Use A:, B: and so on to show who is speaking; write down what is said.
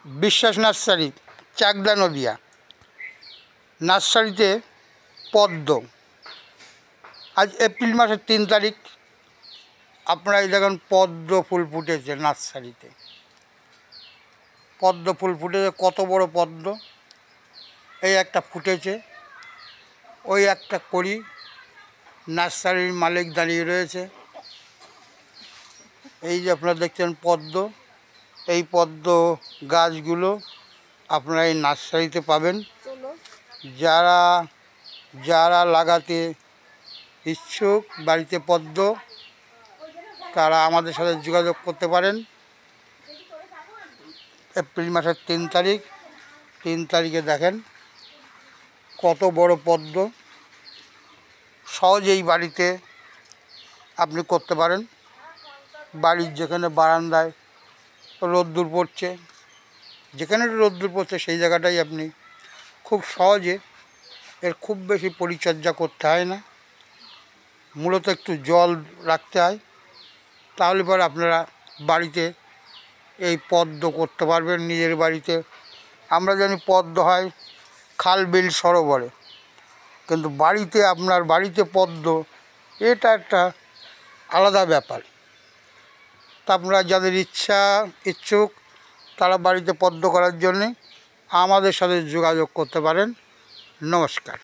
A: বিশ্বাস নার্সারি, চাকদা, নদিয়া। নার্সারিতে পদ্ম, আজ এপ্রিল মাসের 3 তারিখ। আপনারা এই দেখুন পদ্ম ফুল ফুটেছে নার্সারিতে। পদ্ম ফুল ফুটেছে, কত বড় পদ্ম! এই একটা ফুটেছে, ওই একটা করি নার্সারির মালিক দাঁড়িয়ে রয়েছে। এই যে আপনারা দেখছেন পদ্ম, এই পদ্ম গাছগুলো আপনারা এই নার্সারিতে পাবেন। যারা যারা লাগাতে ইচ্ছুক বাড়িতে পদ্ম, তারা আমাদের সাথে যোগাযোগ করতে পারেন। এপ্রিল মাসের 3 তারিখ, 3 তারিখে দেখেন কত বড় পদ্ম। সহজেই বাড়িতে আপনি করতে পারেন। বাড়ির যেখানে বারান্দায় রোদ্দুর পড়ছে, যেখানে রোদ্দুর পড়ছে সেই জায়গাটাই আপনি খুব সহজে, এর খুব বেশি পরিচর্যা করতে হয় না, মূলত একটু জল রাখতে হয়, তাহলে পরে আপনারা বাড়িতে এই পদ্ম করতে পারবেন নিজের বাড়িতে। আমরা জানি পদ্ম হয় খাল বিল সরোবরে, কিন্তু বাড়িতে, আপনার বাড়িতে পদ্ম, এটা একটা আলাদা ব্যাপার। তা আপনারা যাদের ইচ্ছুক তারা বাড়িতে পদ্ম করার জন্যে আমাদের সাথে যোগাযোগ করতে পারেন। নমস্কার।